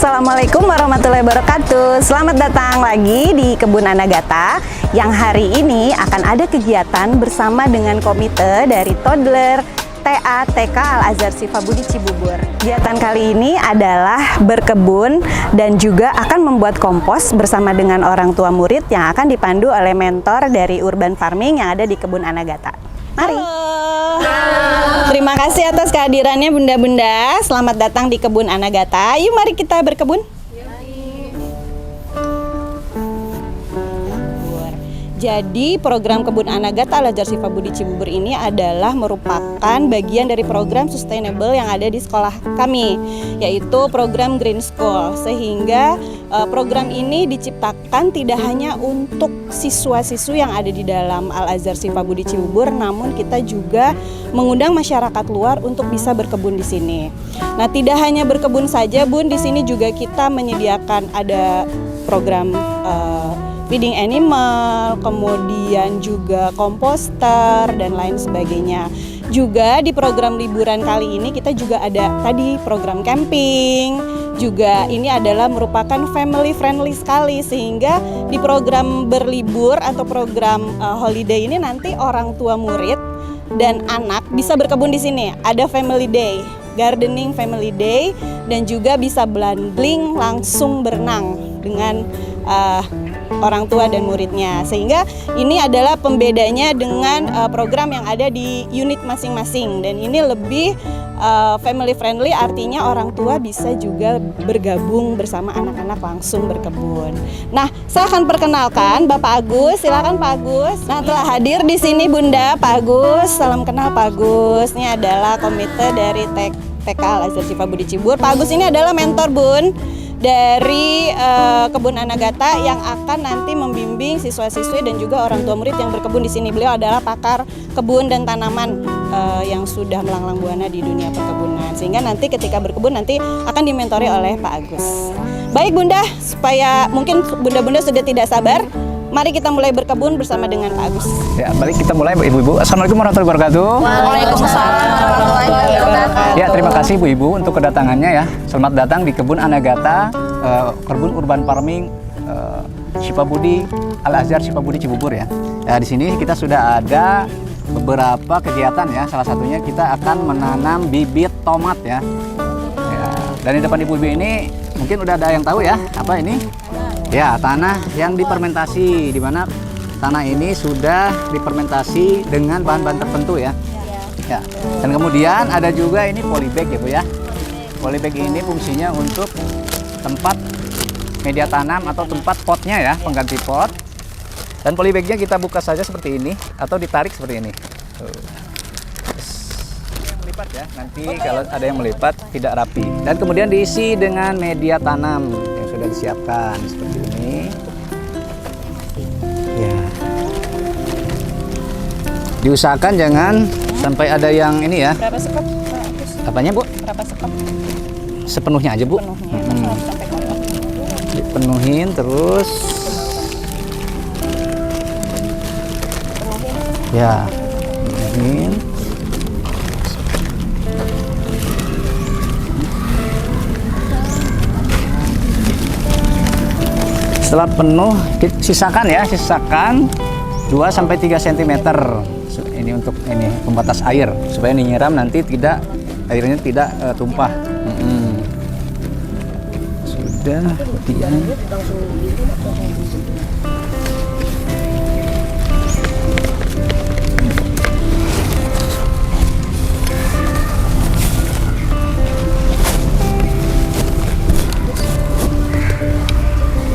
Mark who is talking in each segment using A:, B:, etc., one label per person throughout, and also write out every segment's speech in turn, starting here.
A: Assalamualaikum warahmatullahi wabarakatuh. Selamat datang lagi di Kebun Anagata yang hari ini akan ada kegiatan bersama dengan komite dari Toddler TA TK Al-Azhar Sifabudi Cibubur. Kegiatan kali ini adalah berkebun dan juga akan membuat kompos bersama dengan orang tua murid yang akan dipandu oleh mentor dari urban farming yang ada di Kebun Anagata. Mari. Halo. Terima kasih atas kehadirannya bunda-bunda. Selamat datang di Kebun Anagata. Yuk mari kita berkebun. Jadi program Kebun Anagata Al-Azhar Sifabudi Cibubur ini adalah merupakan bagian dari program sustainable yang ada di sekolah kami, yaitu program Green School. Sehingga program ini diciptakan tidak hanya untuk siswa-siswi yang ada di dalam Al-Azhar Sifabudi Cibubur, namun kita juga mengundang masyarakat luar untuk bisa berkebun di sini. Nah, tidak hanya berkebun saja, Bun, di sini juga kita menyediakan ada program feeding animal, kemudian juga komposter dan lain sebagainya. Juga di program liburan kali ini kita juga ada tadi program camping. Juga ini adalah merupakan family friendly sekali, sehingga di program berlibur atau program holiday ini nanti orang tua murid dan anak bisa berkebun di sini. Ada family day, gardening family day, dan juga bisa blanding langsung berenang dengan orang tua dan muridnya. Sehingga ini adalah pembedanya dengan program yang ada di unit masing-masing, dan ini lebih family friendly, artinya orang tua bisa juga bergabung bersama anak-anak langsung berkebun. Nah, saya akan perkenalkan Bapak Agus. Silakan Pak Agus. Nah, telah hadir di sini Bunda Pak Agus. Salam kenal Pak Agus. Ini adalah komite dari TK Al-Azhar Sifabudi Cibubur. Pak Agus ini adalah mentor, Bun, dari Kebun Anagata yang akan nanti membimbing siswa-siswi dan juga orang tua murid yang berkebun di sini. Beliau adalah pakar kebun dan tanaman yang sudah melanglang buana di dunia perkebunan. Sehingga nanti ketika berkebun nanti akan dimentori oleh Pak Agus. Baik Bunda, supaya mungkin bunda-bunda sudah tidak sabar, mari kita mulai berkebun bersama dengan Pak Agus.
B: Ya, balik kita mulai Ibu-ibu. Assalamualaikum warahmatullahi wabarakatuh.
A: Waalaikumsalam warahmatullahi wabarakatuh.
B: Ya, terima kasih Bu-Ibu untuk kedatangannya ya. Selamat datang di Kebun Anagata, Kebun Urban Farming Sifabudi Al-Azhar Sifabudi Cibubur ya. Ya, di sini kita sudah ada beberapa kegiatan ya. Salah satunya kita akan menanam bibit tomat ya. Ya, dan di depan Ibu-Ibu ini mungkin udah ada yang tahu ya, apa ini? Ya, tanah yang difermentasi, di mana tanah ini sudah difermentasi dengan bahan-bahan tertentu ya. Ya. Dan kemudian ada juga ini polybag ya Bu ya. Polybag ini fungsinya untuk tempat media tanam atau tempat potnya ya, pengganti pot. Dan polybagnya kita buka saja seperti ini atau ditarik seperti ini. Melipat ya, nanti kalau ada yang melipat tidak rapi. Dan kemudian diisi dengan media tanam yang sudah disiapkan seperti ini. Ya. Diusahakan jangan sampai ada yang ini ya.
A: Berapa sekop?
B: Apanya Bu?
A: Berapa sekop?
B: Sepenuhnya aja Bu.
A: Sampai kotak.
B: Dipenuhin terus. Ya, penuhin. Setelah penuh, sisakan ya, sisakan 2-3 cm. Ini untuk ini pembatas air supaya disiram nanti tidak airnya tidak tumpah. Sudah, kemudian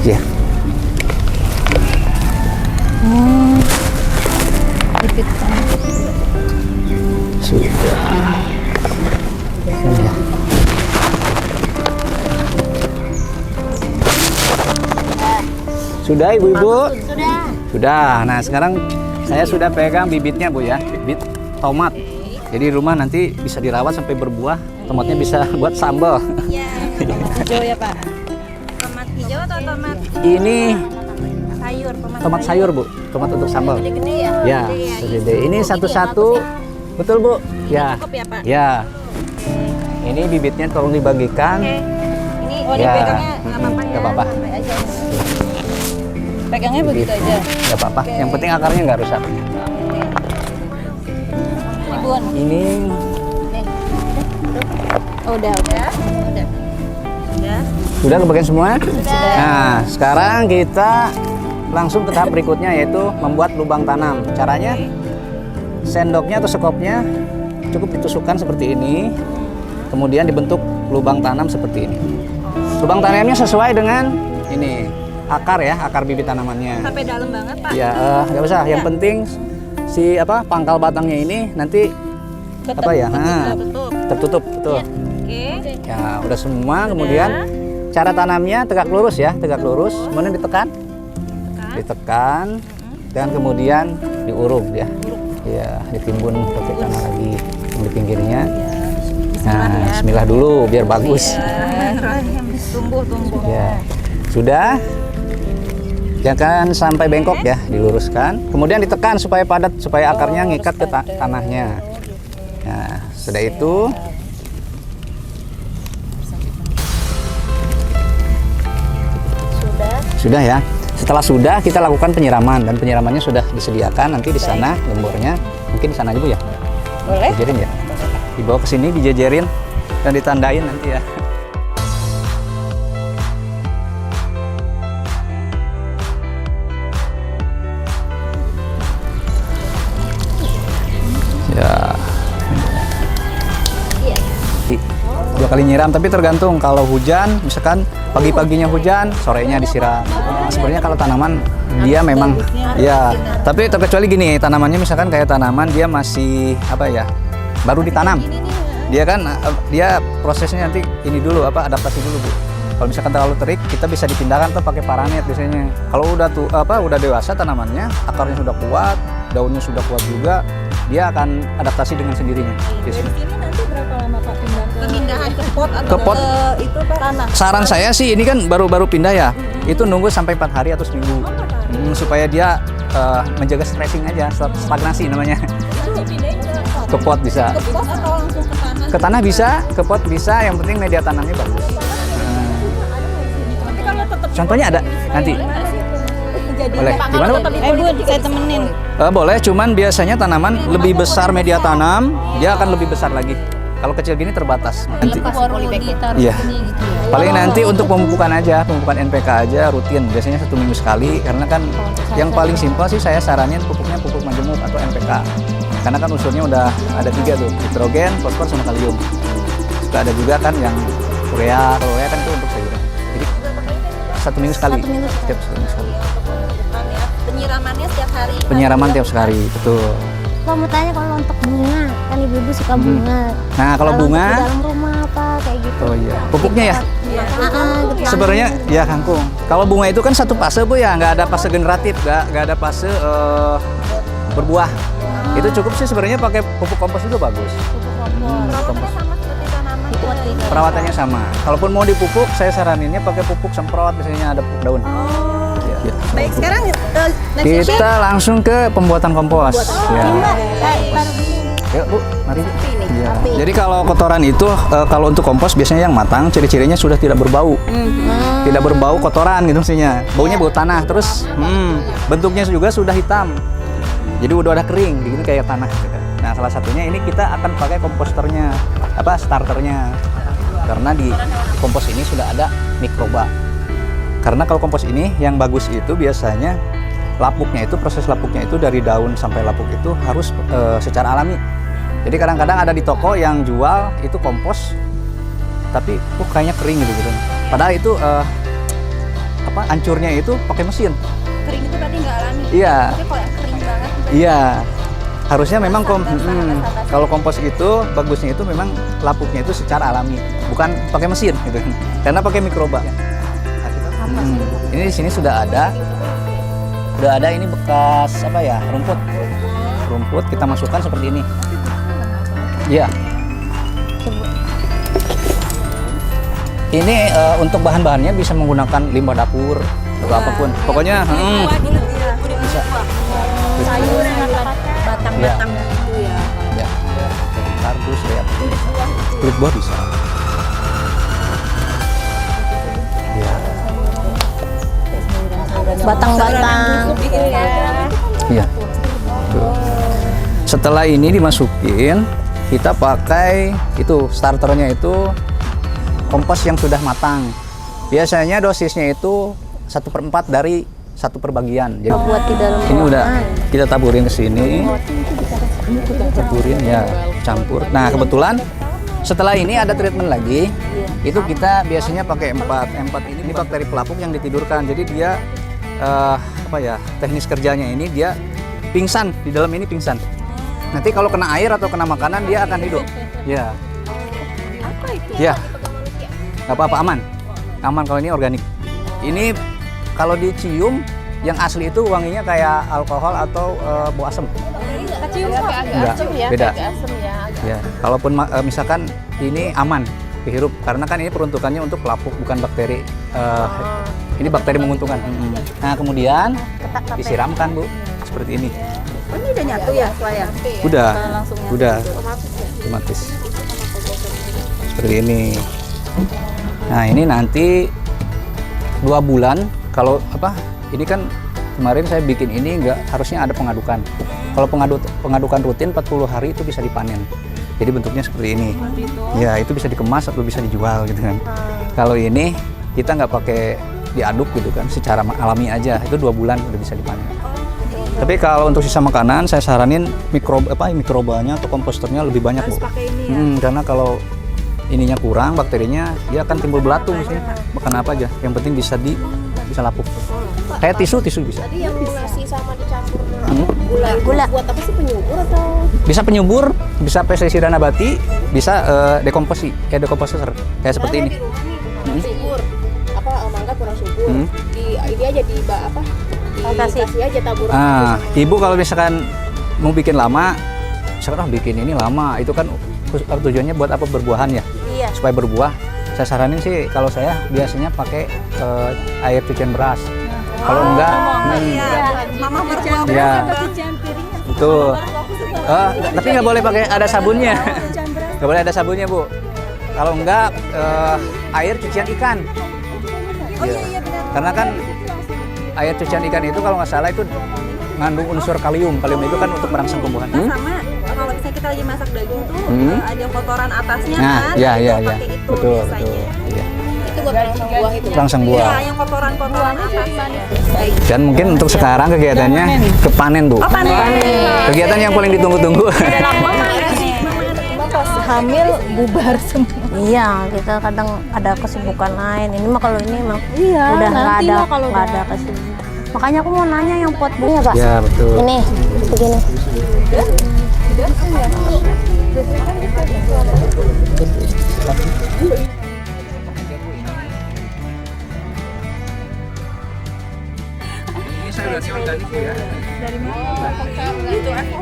B: ya. Sudah Ibu-ibu? Sudah. Nah, sekarang saya sudah pegang bibitnya Bu ya, bibit tomat. Jadi rumah nanti bisa dirawat sampai berbuah, tomatnya bisa buat sambal.
A: Iya. Hijau ya Pak. Tomat hijau atau tomat?
B: Ini
A: Sayur,
B: tomat sayur Bu, tomat untuk sambal.
A: Gede-gede ya?
B: Ya, gede. Ini satu-satu. Betul Bu? Ya.
A: Cukup ya Pak?
B: Ya. Ini bibitnya tolong dibagikan.
A: Oke. Ini Oh,
B: Ya.
A: dipegangnya nggak apa-apa ya?
B: Nggak apa-apa.
A: Santai aja. Pegangnya begitu aja.
B: Nggak apa-apa. Yang penting akarnya nggak rusak.
A: Ini Bun.
B: Ini
A: Oh, udah. Udah.
B: sudah kebagian semua. Nah, sekarang kita langsung ke tahap berikutnya, yaitu membuat lubang tanam. Caranya, sendoknya atau sekopnya cukup ditusukkan seperti ini, kemudian dibentuk lubang tanam seperti ini. Lubang tanamnya sesuai dengan ini akar ya, akar bibit tanamannya.
A: Sampai dalam banget, Pak.
B: Ya, nggak usah. Yang penting si pangkal batangnya ini nanti apa ya?
A: Tutup.
B: Tertutup, betul.
A: Oke.
B: Ya, udah semua. Kemudian cara tanamnya tegak lurus ya, tegak lurus. Kemudian ditekan, dan kemudian diuruk ya. Ya, ditimbun pakai tanah lagi di pinggirnya. Nah, bismillah dulu biar bagus.
A: Tumbuh.
B: Ya, sudah. Jangan sampai bengkok ya, diluruskan. Kemudian ditekan supaya padat, supaya akarnya ngikat ke tanahnya. Nah, sudah itu. Sudah ya. Setelah sudah, kita lakukan penyiraman, dan penyiramannya sudah disediakan nanti di sana gembornya. Mungkin di sana aja Bu ya.
A: Boleh.
B: Dijajarin ya. Dibawa ke sini, dijajarin dan ditandain nanti ya. Ya. Dua kali nyiram, tapi tergantung. Kalau hujan, misalkan pagi-paginya hujan, sorenya disiram. Sebenarnya kalau tanaman dia memang ya, tapi terkecuali gini, tanamannya misalkan kayak tanaman dia masih apa ya, baru ditanam. Dia kan dia prosesnya nanti ini dulu adaptasi dulu Bu. Kalau misalkan terlalu terik, kita bisa dipindahkan tuh pakai paranet biasanya. Kalau udah udah dewasa tanamannya, akarnya sudah kuat, daunnya sudah kuat juga, dia akan adaptasi dengan sendirinya. Biasanya.
A: Ini nanti berapa lama Pak pemindahan ke pot atau
B: Ke pot.
A: itu Pak tanah?
B: Saran saya sih ini kan baru pindah ya, itu nunggu sampai 4 hari atau seminggu. Supaya dia menjaga stressing aja, stagnasi namanya. Ke pot bisa.
A: Ke pot atau langsung ke tanah?
B: Ke tanah bisa, ke pot bisa, yang penting media tanamnya bagus.
A: Tapi kalau tetap
B: Contohnya ada nanti. Boleh. Gimana Bu?
A: Bun, saya temenin.
B: Boleh, cuman biasanya tanaman lebih besar media tanam, dia akan lebih besar lagi. Kalau kecil gini terbatas. Nanti. Iya. Paling nanti untuk pemupukan aja, pemupukan NPK aja rutin, biasanya 1 minggu sekali. Karena kan yang paling simpel sih saya saranin pupuknya pupuk majemuk atau NPK. Karena kan unsurnya udah ada 3 tuh, nitrogen, fosfor, sama kalium. Juga ada juga kan yang urea, kalau urea kan itu untuk sayuran. Jadi 1 minggu sekali. Setiap 1 minggu sekali.
A: Penyiramannya setiap hari.
B: Penyiraman tiap hari, betul.
C: Pak mau tanya kalau untuk bunga, kan ibu-ibu suka bunga.
B: Nah, kalau bunga,
C: di dalam rumah apa kayak gitu.
B: oh iya, pupuknya ya.
C: Gitu.
B: Sebenarnya ya kangkung. Kalau bunga itu kan satu fase Bu ya, nggak ada fase generatif, nggak ada fase berbuah. Itu cukup sih sebenarnya pakai pupuk kompos itu bagus. Kompos.
A: Sama seperti tanaman pot ini.
B: Perawatannya sama. Kalaupun mau dipupuk, saya saraninnya pakai pupuk semprot, biasanya ada pupuk daun. Ya.
A: Baik, sekarang next session.
B: Kita langsung ke pembuatan kompos. Ya. Yuk Bu, mari Bu. Ya. Jadi kalau kotoran itu kalau untuk kompos biasanya yang matang, ciri-cirinya sudah tidak berbau. Tidak berbau kotoran gitu maksudnya. Baunya bau tanah. Terus bentuknya juga sudah hitam. Jadi udah kering, begini kayak tanah gitu kan. Nah, salah satunya ini kita akan pakai komposternya, starternya. Karena di kompos ini sudah ada mikroba. Karena kalau kompos ini yang bagus itu biasanya lapuknya itu, proses lapuknya itu dari daun sampai lapuk itu harus secara alami. Jadi kadang-kadang ada di toko yang jual itu kompos, tapi kayaknya kering gitu. Padahal itu hancurnya itu pakai mesin.
A: Kering itu berarti nggak alami.
B: Iya.
A: Tapi kalau yang kering banget.
B: Iya. Harusnya memang kalau kompos itu bagusnya itu memang lapuknya itu secara alami, bukan pakai mesin gitu. Karena pakai mikroba. Ini di sini sudah ada ini bekas rumput kita masukkan seperti ini. Iya. Ini untuk bahan-bahannya bisa menggunakan limbah dapur atau apapun. Pokoknya bisa.
A: Sayur yang batang-batang itu ya.
B: Ya. Kardus ya. Kulit buah bisa.
C: batang-batang.
B: Iya. Tuh. Setelah ini dimasukin, kita pakai itu starternya itu kompos yang sudah matang. Biasanya dosisnya itu 1/4 dari 1 per bagian. Jadi
C: Buat di dalam
B: ini udah kita taburin ke sini. Taburin ya, campur. Nah, kebetulan setelah ini ada treatment lagi. Itu kita biasanya pakai empat ini bakteri pelapuk yang ditidurkan. Jadi dia teknis kerjanya ini dia pingsan, di dalam ini pingsan. Nanti kalau kena air atau kena makanan dia akan hidup. Ya.
A: Apa itu?
B: Ya. Nggak apa-apa, aman. Aman kalau ini organik. Ini kalau dicium yang asli itu wanginya kayak alkohol atau bau asem. Enggak, beda. Ya, kalaupun misalkan ini aman dihirup karena kan ini peruntukannya untuk pelapuk bukan bakteri. Ini bakteri menguntungkan. Nah, kemudian disiramkan, Bu, seperti ini.
A: Oh, ini udah nyatu ya, Swaya?
B: Udah, otomatis. Seperti ini. Nah, ini nanti 2 bulan kalau ini kan kemarin saya bikin ini harusnya ada pengadukan. Kalau pengadukan rutin 40 hari itu bisa dipanen. Jadi bentuknya seperti ini. Ya, itu bisa dikemas atau bisa dijual gitu kan. Kalau ini kita nggak pakai diaduk gitu kan, secara alami aja. Itu 2 bulan udah bisa dipanen. Tapi kalau untuk sisa makanan saya saranin mikrobanya atau komposternya lebih banyak, Bu.
A: Pakai ini ya.
B: Karena kalau ininya kurang, bakterinya dia akan timbul belatung sih. Makan apa aja, yang penting bisa lapuk. Kayak tisu bisa.
D: Tadi yang nasi sama dicampur
C: Gula.
D: buat apa sih, penyubur atau?
B: Bisa penyubur, bisa pestisida nabati, bisa dekomposer kayak seperti ini.
D: Di rumah nih kurang subur, mangga kurang subur. Ini aja dikasih aja taburan.
B: Ibu kalau misalkan mau bikin lama, misalkan bikin ini lama, itu kan tujuannya buat apa, berbuahan ya?
C: Iya.
B: Supaya berbuah. Saya saranin sih kalau saya biasanya pakai air cucian beras. Kalau enggak,
A: Mama mertua
B: ya, betul. Tapi nggak boleh pakai ada sabunnya. Nggak boleh ada sabunnya, Bu. Kalau enggak air cucian ikan. Ya. Karena kan air cucian ikan itu kalau nggak salah itu mengandung unsur kalium. Kalium itu kan untuk merangsang tumbuhan.
A: sama kalau misalnya kita lagi masak daging tuh ada kotoran atasnya
B: Nah,
A: kan.
B: iya.
A: Pakai itu
B: Betul.
A: biasanya.
B: Iya.
D: Itu buat merangsang buah itu.
B: Merangsang buah.
A: Iya, yang kotoran-kotoran atasnya.
B: Dan mungkin untuk sekarang kegiatannya kepanen, Bu. Kegiatan yang paling ditunggu-tunggu.
A: Pas hamil bubar semua.
C: Iya, kita kadang ada kesibukan lain. Ini mah kalau ini mah
A: Iya,
C: udah nggak
A: nanti
C: ada
A: lah kalau
C: nggak ada kesibukan. Makanya aku mau nanya yang pot bunga, Pak.
B: Ya, betul.
C: Ini begini.
B: Ini sayurannya organik ya.
A: Dari mana? Itu aku.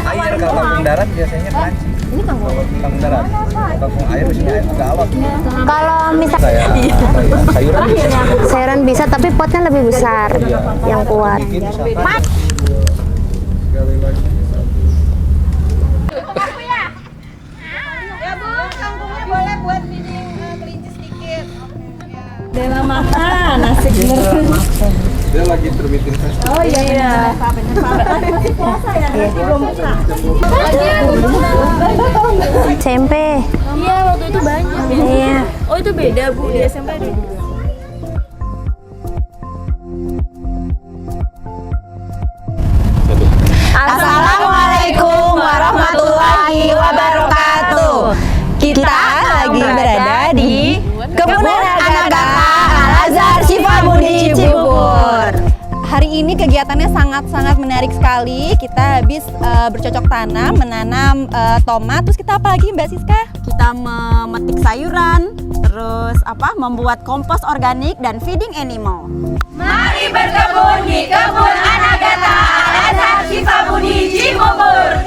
B: Air kalau kampung darat biasanya keranci. Ini kampung darat. Kampung air biasanya air galak.
C: Kalau misal
B: Kayak sayuran bisa.
C: sayuran bisa, tapi potnya lebih besar, yang kuat.
A: Dela makan nasi bener.
E: Dia lagi terbitin festival.
A: Oh iya. Masih puasa ya, nasi belum buka.
C: Tempe.
D: Iya, waktu itu banyak.
C: Iya.
D: Oh, itu beda, Bu. Di SMP ada.
A: Assalamualaikum warahmatullahi wabarakatuh. Kita lagi berada di Kebun Anagata Al-Azhar Sifabudi Cibubur. Hari ini kegiatannya sangat-sangat menarik sekali. Kita habis bercocok tanam, menanam tomat. Terus kita apa lagi, Mbak Siska? Kita memetik sayuran, terus membuat kompos organik dan feeding animal. Mari berkebun di Kebun Anagata Al-Azhar Sifabudi Cibubur.